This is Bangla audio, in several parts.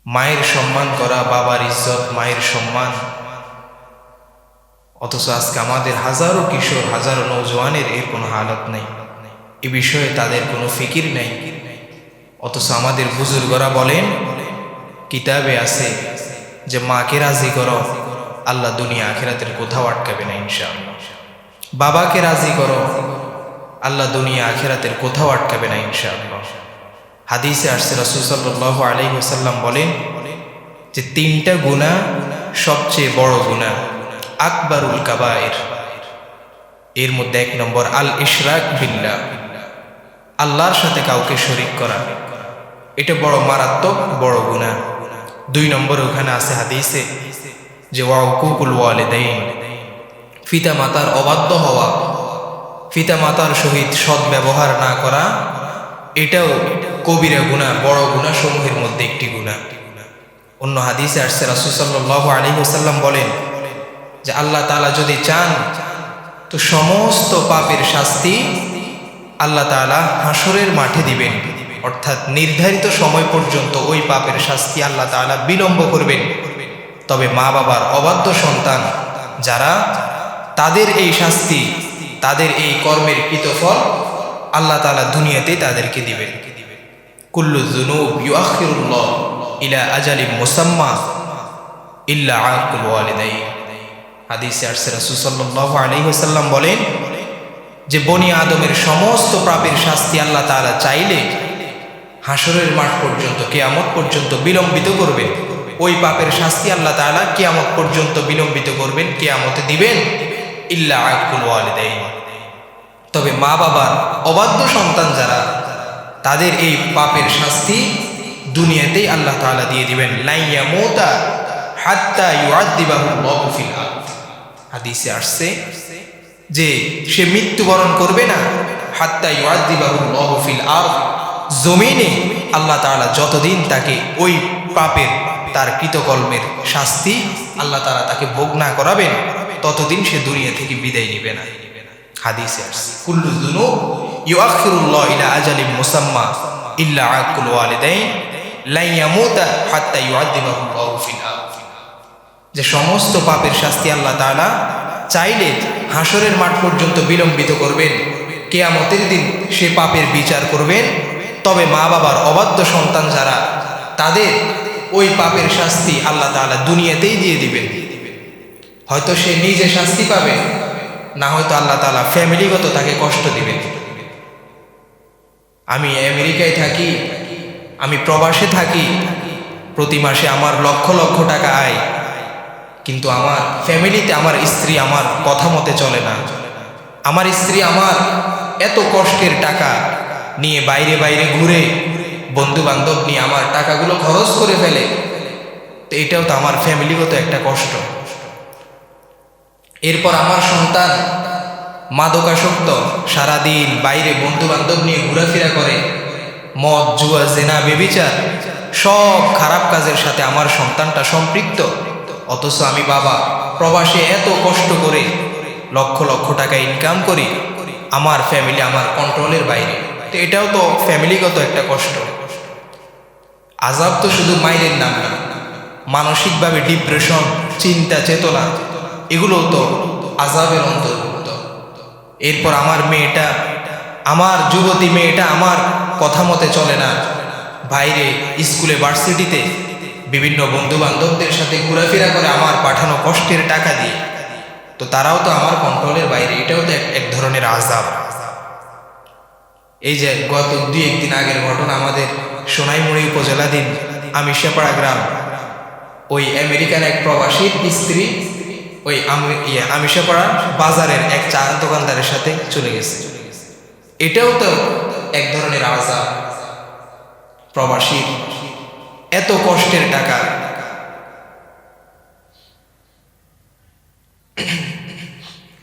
মায়ের সম্মান করা, বাবার ইজ্জত, মায়ের সম্মান। অথচ আজকে আমাদের হাজারো কিশোর, হাজারো নৌজওয়ানের এর কোনো হালত নেই, এ বিষয়ে তাদের কোনো ফিকির নেই। অথচ আমাদের বুজুর্গরা বলেন, কিতাবে আছে যে মাকে রাজি করো, আল্লাহ দুনিয়া আখিরাতের কোথাও আটকাবে না ইনশাআল্লাহ। বাবাকে রাজি করো, আল্লাহ দুনিয়া আখিরাতের কোথাও আটকাবে না ইনশাআল্লাহ। হাদিসে আসছে রাসূল সাল্লাল্লাহু আলাইহি ওয়াসাল্লাম বলেন যে তিনটা গুনাহ সবচেয়ে বড় গুনাহ, আকবারুল কাবায়ের। এর মধ্যে 1 নম্বর আল ইশরাক বিল্লাহ, আল্লাহর সাথে কাউকে শরীক করা, এটা বড় মারাত্মক বড় গুনাহ। 2 নম্বর ওখানে আছে হাদিসে যে ওয়াকুকুল ওয়ালিদাইন, পিতা মাতার অবাধ্য হওয়া, পিতা মাতার সহিত সৎ ব্যবহার না করা, এটাও কবিরা গুনাহ, বড় গুনাহ সমূহের মধ্যে একটি গুনাহ। অন্য হাদিসে আসছে রাসূল সাল্লাল্লাহু আলাইহি ওয়াসাল্লাম বলেন যে আল্লাহ তাআলা যদি চান তো সমস্ত পাপের শাস্তি আল্লাহ তাআলা হাসরের মাঠে দিবেন, অর্থাৎ নির্ধারিত সময় পর্যন্ত ওই পাপের শাস্তি আল্লাহ তাআলা বিলম্ব করবেন। তবে মা বাবার অবাধ্য সন্তান যারা, তাদের এই শাস্তি, তাদের এই কর্মের কৃতফল আল্লাহ তাআলা দুনিয়াতেই তাদেরকে দিবেন। কুল্লু যুনুব ইউআখিরুল্লাহ ইলা আজালিম মুসাম্মা ইল্লা আকুল ওয়ালিদাইন। হাদিসে আসছে রাসূল সাল্লাল্লাহু আলাইহি ওয়াসাল্লাম বলেন যে বনি আদমের সমস্ত পাপের শাস্তি আল্লাহ তাআলা চাইলে হাসরের মাঠ পর্যন্ত, কিয়ামত পর্যন্ত বিলম্বিত করবেন। ওই পাপের শাস্তি আল্লাহ তাআলা কিয়ামত পর্যন্ত বিলম্বিত করবেন, কিয়ামতে দিবেন। ইল্লা আকুল ওয়ালিদাইন, তবে মা বাবার অবাধ্য সন্তান যারা, তাদের এই পাপের শাস্তি দুনিয়াতেই আল্লাহ তাআলা দিয়ে দিবেন। লা ইয়ামুতা হাত্তা ইউআযযিবাহুল্লাহু ফিল আরদ। হাদিসে আসছে যে সে মৃত্যুবরণ করবে না, হাত্তা ইউআযযিবাহুল্লাহু ফিল আরদ, জমিনে আল্লাহ তাআলা যতদিন তাকে ওই পাপের, তার কৃতকর্মের শাস্তি আল্লাহ তাআলা তাকে ভোগ না করাবেন, ততদিন সে দুনিয়া থেকে বিদায় নিবে না। হাদিসে আসছে কুল্লু যুনুব ইউআখিরুল্লাহ ইলা আজালিম মুসাম্মা ইল্লা আকুল ওয়ালিদাইন লা ইয়ামুতা হাত্তা ইউআযযিবাহুল্লাহু ফিল আরদ। যে সমস্ত পাপের শাস্তি আল্লাহ তাআলা চাইলে হাসরের মাঠ পর্যন্ত বিলম্বিত করবেন, কিয়ামতের দিন সে পাপের বিচার করবেন। তবে মা বাবার অবাধ্য সন্তান যারা, তাদের ওই পাপের শাস্তি আল্লাহ তাআলা দুনিয়াতেই দিয়ে দিবেন। হয়তো সে নিজে শাস্তি পাবে, না হয়তো আল্লাহ তাআলা ফ্যামিলিগত তাকে কষ্ট দিবেন। আমি আমেরিকায় থাকি, আমি প্রবাসে থাকি, প্রতি মাসে আমার লক্ষ লক্ষ টাকা আয়, কিন্তু আমার ফ্যামিলিতে আমার স্ত্রী আমার কথা মতে চলে না। আমার স্ত্রী আমার এত কষ্টের টাকা নিয়ে বাইরে বাইরে ঘুরে, বন্ধু বান্ধব নিয়ে আমার টাকাগুলো খরচ করে ফেলে, তো এটাও তো আমার ফ্যামিলিগত একটা কষ্ট। এরপর আমার সন্তান মাদকাসক্ত, সারাদিন বাইরে বন্ধু বান্ধব নিয়ে ঘোরাফেরা করে, মদ, জুয়া, জেনা, বেবিচার, সব খারাপ কাজের সাথে আমার সন্তানটা সম্পৃক্ত। অথচ আমি বাবা প্রবাসে এত কষ্ট করে লক্ষ লক্ষ টাকা ইনকাম করি, আমার ফ্যামিলি আমার কন্ট্রোলের বাইরে, তো এটাও তো ফ্যামিলিগত একটা কষ্ট। আযাব তো শুধু মায়ের নাম না, মানসিকভাবে ডিপ্রেশন, চিন্তা, চেতনা, এগুলো তো আযাবের অন্তর্ভুক্ত। এরপর আমার মেয়েটা, আমার যুবতী মেয়েটা আমার কথা মতে চলে না, বাইরে স্কুলে, ভার্সিটিতে বিভিন্ন বন্ধু বান্ধবদের সাথে ঘোরাফেরা করে আমার পাঠানো কষ্টের টাকা দিয়ে, তো তারাও তো আমার কন্ট্রোলের বাইরে, এটাও তো এক ধরনের আযাব। এই যে গত 2-1 দিন আগের ঘটনা, আমাদের সোনাইমুড়ি উপজেলাধীন আমিষাপাড়া গ্রাম, ওই আমেরিকান এক প্রবাসীর স্ত্রী ওই আমিষাপাড়া বাজারের এক চা দোকানদারের সাথে চলে গেছে। এটাও তো এক ধরনের আযাব। প্রবাসীর এত কষ্টের টাকা,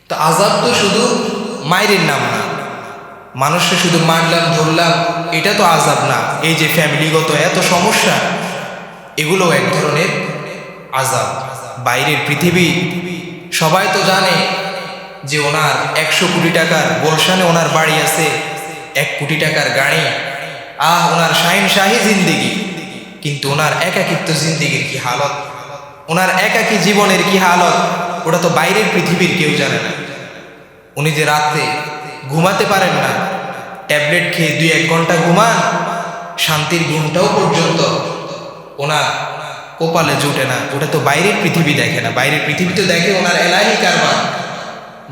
তো আযাব তো শুধু মায়ের নাম না, মানুষকে শুধু মারলাম ধরলাম এটা তো আযাব না। এই যে ফ্যামিলিগত এত সমস্যা, এগুলো এক ধরনের আযাব। বাইরের পৃথিবী সবাই তো জানে যে ওনার 100 কোটি টাকার গুলশানে ওনার বাড়ি আছে, 1 কোটি টাকার গাড়ি, ওনার শাহিনশাহী জিন্দেগি। কিন্তু ওনার একাকিত্ব জিন্দিগির কি হালত, ওনার একাকী জীবনের কি হালত, ওটা তো বাইরের পৃথিবীর কেউ জানে না। উনি যে রাতে ঘুমাতে পারেন না, ট্যাবলেট খেয়ে 2-1 ঘন্টা ঘুমান, শান্তির ঘুমটাও পর্যন্ত ওনার কপালে জুটে না। ওটা তো বাইরের পৃথিবী দেখে না। বাইরের পৃথিবী তো দেখে ওনার এলাহি কারবার।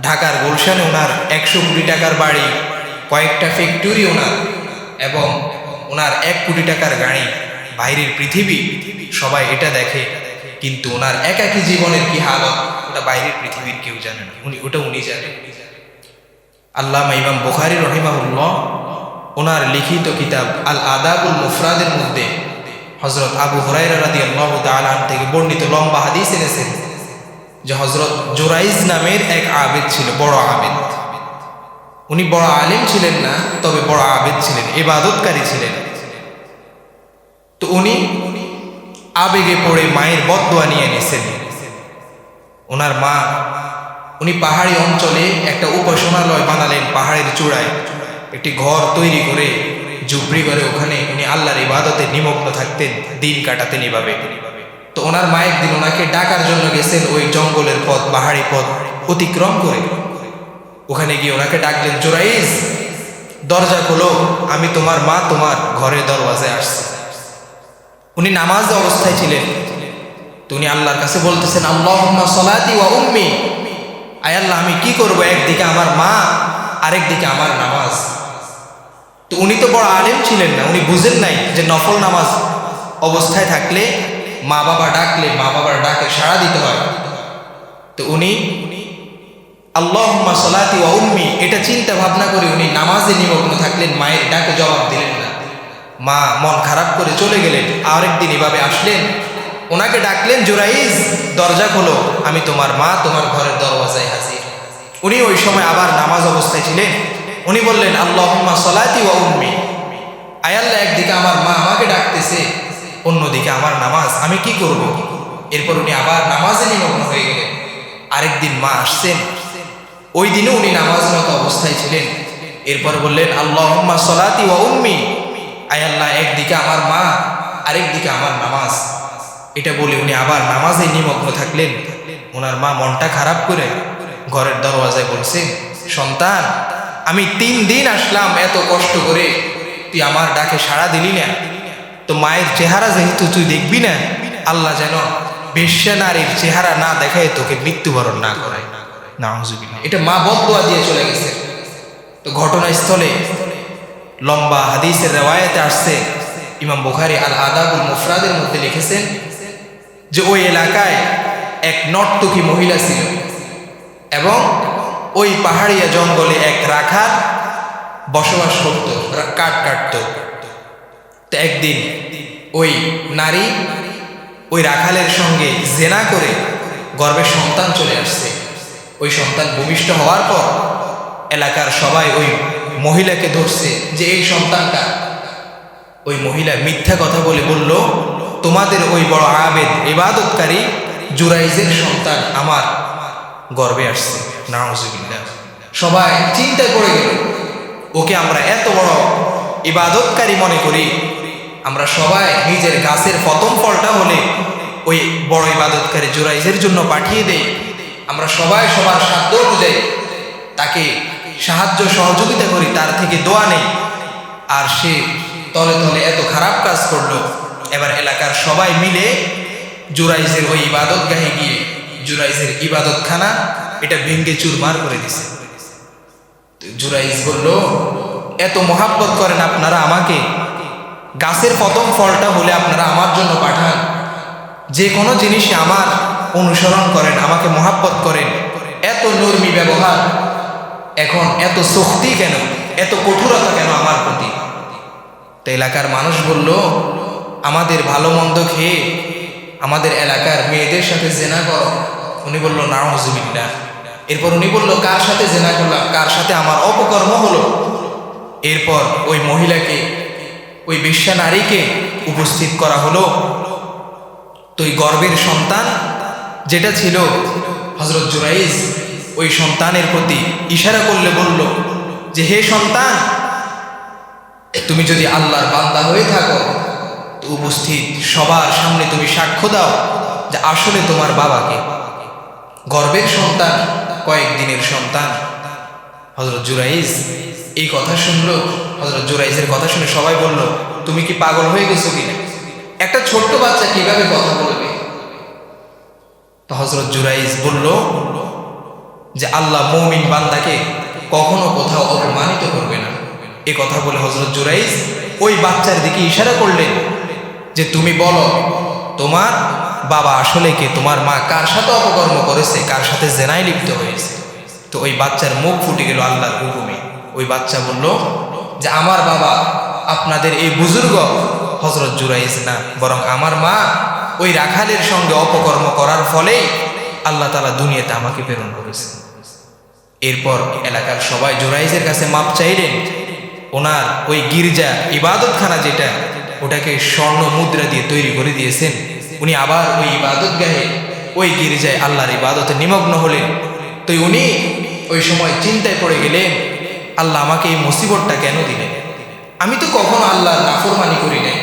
ঢাকার গুলশানে ওনার 100 কোটি টাকার বাড়ি, কয়েকটা ফ্যাক্টরি ওনার, এবং ওনার 1 কোটি টাকার গাড়ি। বাইরের পৃথিবী সবাই এটা দেখে, কিন্তু ওনার একাকী জীবনের কি হালত ওটা বাইরের পৃথিবীর কেউ জানে না। উনি জানেন। আল্লামা ইমাম বুখারী রহিমাহুল্লাহ ওনার লিখিত কিতাব আল আদাবুল মুফরাদের মধ্যে হযরত আবু হুরায়রা রাদিয়াল্লাহু তাআলা থেকে বর্ণিত লম্বা হাদিস এনেছেন যে হযরত জুরাইজ নামের এক আবেদ ছিল, বড় আবেদ। উনি বড় আলেম ছিলেন না, তবে বড় আবেদ ছিলেন, ইবাদতকারী ছিলেন। তো উনি আবেগে পড়ে মায়ের বদদোয়া নিয়ে নিয়েছেন। ওনার মা, উনি পাহাড়ি অঞ্চলে একটা উপাসনালয় বানালেন, পাহাড়ের চূড়ায় একটি ঘর তৈরি করে, ঝুপড়ি করে, ওখানে উনি আল্লাহর ইবাদতে নিমগ্ন থাকতেন, দিন কাটাতেন এভাবে। তো ওনার মা একদিন ওনাকে ডাকার জন্য গেছেন ওই জঙ্গলের পথ, পাহাড়ি পথ অতিক্রম করে। ওখানে গিয়ে ওনাকে ডাকলেন, জুরাইজ দরজা খোলো, আমি তোমার মা তোমার ঘরের দরওয়াজায় আসছে। উনি নামাজ অবস্থায় ছিলেন। তো উনি আল্লাহর কাছে বলতেছেন, আল্লাহুম্মা সলাতি ওয়া উম্মি, আয় আল্লাহ আমি কি করব, একদিকে আমার মা আরেকদিকে আমার নামাজ। তো উনি তো বড় আলেম ছিলেন না, উনি বুঝেন নাই যে নফল নামাজ অবস্থায় থাকলে মা বাবা ডাকলে মা বাবার ডাকে সাড়া দিতে হয়। তো উনি আল্লাহুম্মা সলাতি ওয়া উম্মি এটা চিন্তা ভাবনা করে উনি নামাজে নিমগ্ন থাকলেন, মায়ের ডাকে জবাব দিলেন না। মা মন খারাপ করে চলে গেলেন। আরেকদিন এভাবে আসলেন, ওনাকে ডাকলেন, জুরাইজ দরজা খোলো, আমি তোমার মা তোমার ঘরের দরওয়াজায় হাজির। উনি ওই সময় আবার নামাজ অবস্থায় ছিলেন। উনি বললেন, আল্লাহুম্মা সলাতি ওয়া উম্মি, আয় আল্লাহ একদিকে আমার মা আমাকে ডাকতেছে, অন্যদিকে আমার নামাজ, আমি কি করব। এরপর উনি আবার নামাজে নিমগ্ন হয়ে গেলেন। আরেকদিন মা আসছেন, ওই দিনও উনি নামাজরত অবস্থায় ছিলেন। এরপর বললেন, আল্লাহুম্মা সলাতি ওয়া উম্মি, আয় আল্লাহ একদিকে আমার মা আরেকদিকে আমার নামাজ। এটা বলে উনি আবার নামাজে নিমগ্ন থাকলেন। ওনার মা মনটা খারাপ করে ঘরের দরওয়াজায় বলছে, সন্তান আমি 3 দিন আসলাম এত কষ্ট করে, তুই আমার ডাকে সাড়া দিলি না। তো মায়ের চেহারা যেহেতু তুই দেখবি না, আল্লাহ যেন বেশ্যা নারীর চেহারা না দেখায় তোকে মৃত্যুবরণ না করায়। নাউজুবিল্লাহ। এটা মা বদদোয়া দিয়ে চলে গেছে। তো ঘটনাস্থলে লম্বা হাদিসের রেওয়ায়েতে আসছে, ইমাম বুখারী আল আদাবুল মুফরাদের মধ্যে লিখেছেন যে ওই এলাকায় এক নর্তকী মহিলা ছিল, এবং ওই পাহাড়িয়া জঙ্গলে এক রাখাল বসবাস করত, কাঠ কাটত। তো একদিন ওই নারী ওই রাখালের সঙ্গে জেনা করে গর্ভে সন্তান চলে আসছে। ওই সন্তান ভূমিষ্ঠ হওয়ার পর এলাকার সবাই ওই মহিলাকে ধরছে যে এই সন্তানটা। ওই মহিলা মিথ্যা কথা বলে বলল, তোমাদের ওই বড় আবেদ ইবাদতকারী জুরাইজের সন্তান আমার গর্ভে আসছে। নাউজুবিল্লাহ। সবাই চিন্তায় পড়ে গেল, ওকে আমরা এত বড় ইবাদতকারী মনে করি, আমরা সবাই নিজের গাছের প্রথম ফলটা হলে ওই বড় ইবাদতকারী জুরাইজের জন্য পাঠিয়ে দেই। আমরা সবাই সবার সাধ্য অনুযায়ী তাকে সাহায্য সহযোগিতা করি, তার থেকে দোয়া নেই। আর সে তলে তলে এত খারাপ কাজ করলো। এবার এলাকার সবাই মিলে জুরাইজের ওই ইবাদতগাহে গিয়ে জুরাইজের ইবাদতখানা এটা ভেঙ্গে চুরমার করে দিছে। জুরাইজ বলল, এত মহাব্বত করেন আপনারা আমাকে, গাছের প্রথম ফলটা হলে আপনারা আমার জন্য পাঠান, যে কোনো জিনিসে আমার অনুসরণ করেন, আমাকে মহাব্বত করেন, এত নরমি ব্যবহার, এখন এত শক্তি কেন, এত কঠোরতা কেন আমার প্রতি? তো এলাকার মানুষ বলল, আমাদের ভালো মন্দ খেয়ে আমাদের এলাকার মেয়েদের সাথে জেনা করো। উনি বলল, নাউজুবিল্লাহ। এরপর উনি বলল, কার সাথে জেনা করলাম, কার সাথে আমার অপকর্ম হলো? এরপর ওই মহিলাকে, ওই বেশ্যা নারীকে উপস্থিত করা হলো। তো ওই গর্ভের সন্তান যেটা ছিল হযরত জুরাইজ, ওই সন্তানের প্রতি ইশারা করলে বলল যে, হে সন্তান, তুমি যদি আল্লাহর বান্দা হয়ে থাকো তো উপস্থিত সবার সামনে তুমি সাক্ষ্য দাও যে আসলে তোমার বাবাকে, গর্ভের সন্তান, কয়েকদিনের সন্তান। হযরত জুরাইজ এই কথা শুনলো। হযরত জুরাইজের কথা শুনে সবাই বলল, তুমি কি পাগল হয়ে গেছো কিনা? একটা ছোট্ট বাচ্চা কিভাবে কথা বলবে? তো হযরত জুরাইজ বলল যে আল্লাহ মুমিন বান্দাকে কখনো কোথাও অপমানিত করবে না। এ কথা বলে হযরত জুরাইজ ওই বাচ্চার দিকে ইশারা করলেন যে তুমি বলো তোমার বাবা আসলে কে, তোমার মা কার সাথে অপকর্ম করেছে, কার সাথে জেনায় লিপ্ত হয়েছে। তো ওই বাচ্চার মুখ ফুটে গেল আল্লাহর হুকুমে। ওই বাচ্চা বলল যে আমার বাবা আপনাদের এই বুজুর্গ হযরত জুরাইজ না, বরং আমার মা ওই রাখালের সঙ্গে অপকর্ম করার ফলেই আল্লাহ তাআলা দুনিয়াতে আমাকে প্রেরণ করেছে। এরপর এলাকার সবাই জুরাইজের কাছে মাপ চাইলেন। ওনার ওই গির্জা ইবাদতখানা যেটা, ওটাকে স্বর্ণ মুদ্রা দিয়ে তৈরি করে দিয়েছেন। উনি আবার ওই ইবাদতগাহে, ওই গির্জায় আল্লাহর ইবাদতে নিমগ্ন হলেন। তো উনি ওই সময় চিন্তায় পড়ে গেলেন, আল্লাহ আমাকে এই মুসিবতটা কেন দিলেন? আমি তো কখনো আল্লাহর নাফরমানি করি নাই,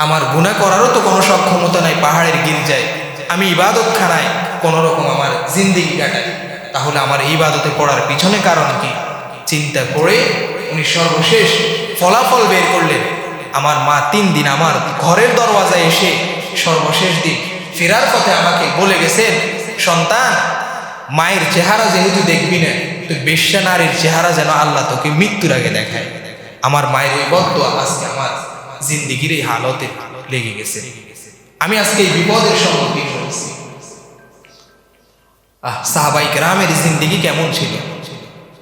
আমার গুনাহ করারও তো কোনো সক্ষমতা নাই। পাহাড়ের গির্জায় আমি ইবাদতখানায় কোনো রকম আমার জিন্দেগি কাটাই, তাহলে আমার এই ইবাদতে পড়ার পিছনে কারণ কি? চিন্তা করে উনি সর্বশেষ ফলাফল বের করলেন। আমার মা 3 দিন আমার ঘরের দরওয়াজায় এসে সর্বশেষ দিন ফেরার পথে আমাকে বলে গেছেন, সন্তান, মায়ের চেহারা যেহেতু দেখবি না, তুই বেশ্যা নারীর চেহারা যেন আল্লাহ তোকে মৃত্যুর আগে দেখায়। আমার মায়ের ওই বদদোয়া আজকে আমার জিন্দিগির এই হালতে লেগে গেছে। আমি আজকে এই বিপদের সম্মুখীন হয়েছি। সাহাবায়ে কেরামের জিন্দিগি কেমন ছিল?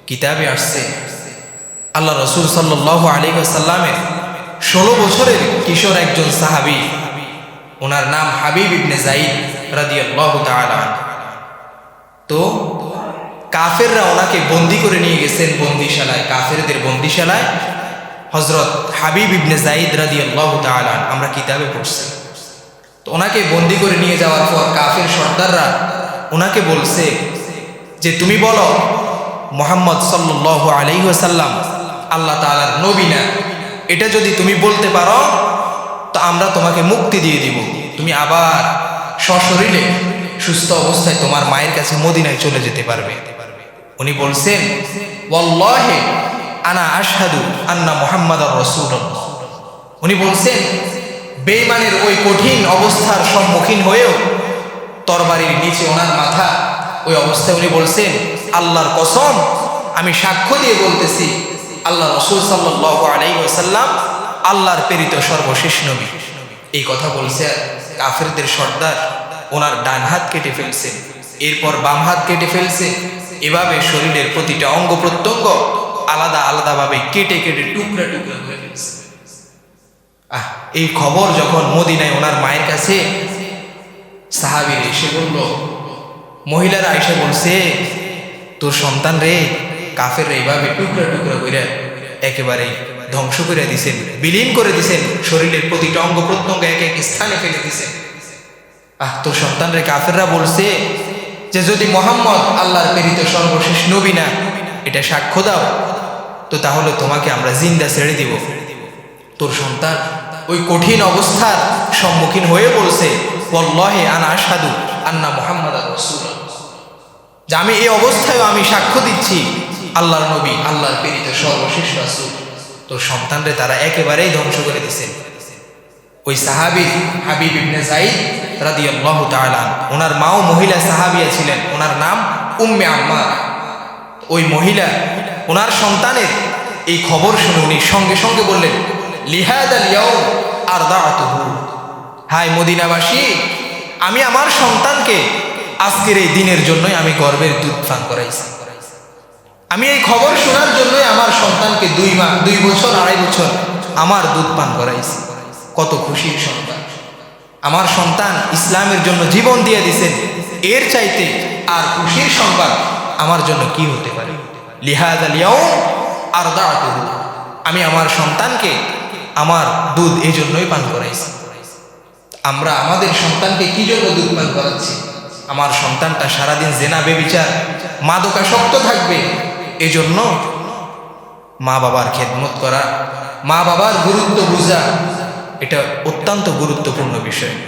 কিতাবে আসছে আল্লাহ রাসূল সাল্লাল্লাহু আলাইহি ওয়াসাল্লামের 16 বছরের কিশোর একজন সাহাবী, ওনার নাম হাবিব ইবনে যায়েদ রাদিয়াল্লাহু তাআলা। তো কাফেররা ওনাকে বন্দী করে নিয়ে গেছেন বন্দিশালায়, কাফেরদের বন্দিশালায়। হযরত হাবিব ইবনে যায়েদ রাদিয়াল্লাহু তাআলা আমরা কিতাবে পড়ছি। তো ওনাকে বন্দী করে নিয়ে যাওয়ার পর কাফের সর্দাররা ওনাকে বলছে যে তুমি বলো মুহাম্মদ সাল্লাল্লাহু আলাইহি ওয়াসাল্লাম আল্লাহ তাআলার নবী না। এটা যদি তুমি বলতে পারো তো আমরা তোমাকে মুক্তি দিয়ে দিব, তুমি আবার সশরীরে সুস্থ অবস্থায় তোমার মায়ের কাছে মদিনায় চলে যেতে পারবে। উনি বলছেন, ওয়াল্লাহি আনা আশহাদু আন্না মুহাম্মাদার রাসূলুল্লাহ। উনি বলছেন বেঈমানের ওই কঠিন অবস্থার সম্মুখীন হয়েও তরবারির নিচে ওনার মাথা, ওই অবস্থায় উনি বলছেন, আল্লাহর কসম, আমি সাক্ষ্য দিয়ে বলতেছি আল্লাহ রাসূল সাল্লাল্লাহু আলাইহি ওয়াসাল্লাম আল্লাহর প্রেরিত সর্বশেষ নবী। এই কথা বলছে কাফেরদের সর্দার ওনার ডান হাত কেটে ফেলছে, এরপর বাম হাত কেটে ফেলছে। এভাবে শরীরের প্রতিটা অঙ্গ প্রত্যঙ্গ আলাদা আলাদাভাবে কেটে কেটে টুকরা টুকরা হয়ে ফেলছে। এই খবর যখন মদিনায় ওনার মায়ের কাছে সাহাবীরা এসে বলল, মহিলারা এসে বলছে, তোর সন্তান রে কাফেররা এইভাবে টুকরা টুকরা করে একেবারে ধ্বংস করে দিছেন, বিলীন করে দিছেন, শরীরের প্রতিটা অঙ্গ প্রত্যঙ্গ এক এক স্থানে ফেলে দিছেন। তোর সন্তান রে কাফেররা বলছে যে যদি মুহাম্মদ আল্লাহর প্রেরিত সর্বশেষ নবী না, এটা সাক্ষ্য দাও, তো তাহলে তোমাকে আমরা জিন্দা ছেড়ে দিব। তোর সন্তান ওই কঠিন অবস্থার সম্মুখীন হয়ে বলছে, ওয়াল্লাহি আনা আশহাদু আন্না মুহাম্মাদার রাসূলুল্লাহ, যে আমি এই অবস্থায় আমি সাক্ষ্য দিচ্ছি আল্লাহর নবী, আল্লাহর প্রেরিত সর্বশেষ রাসূল। তোর সন্তানরে তারা একেবারেই ধ্বংস করে দিয়েছেন। ওই সাহাবী হাবিব ইবনে যায়েদ রাদিয়াল্লাহু তাআলা, ওনার মাও মহিলা সাহাবিয়া ছিলেন, ওনার নাম উম্মে আম্মার। ওই মহিলা ওনার সন্তানের এই খবর শুনে উনি সঙ্গে সঙ্গে বললেন, লিহাদাল ইয়াউম আরদাতুহু, হায় মদিনাবাসী, আমি আমার সন্তানকে আজকের এই দিনের জন্যই আমি গর্ভের দুধ পান করাইছি। আমি এই খবর শোনার জন্যই আমার সন্তানকে 2 বছর 2.5 বছর আমার দুধ পান করাইছি। কত খুশির সন্তান! আমার সন্তান ইসলামের জন্য জীবন দিয়ে দিয়েছেন, এর চাইতে আর খুশির সংবাদ আমার জন্য কি হতে পারে? লিহাদাল ইয়াউম আরদাতুহু, আমি আমার সন্তানকে আমার দুধ এই জন্যই পান করাইছি। আমরা আমাদের সন্তানকে কি জন্য দুধ পান করাচ্ছি? আমার সন্তানটা সারাদিন জেনা বেবিচার মাদকাসক্ত থাকবে, এজন্য মা বাবার খেদমত করা, মা বাবার গুরুত্ব বোঝা, এটা অত্যন্ত গুরুত্বপূর্ণ বিষয়।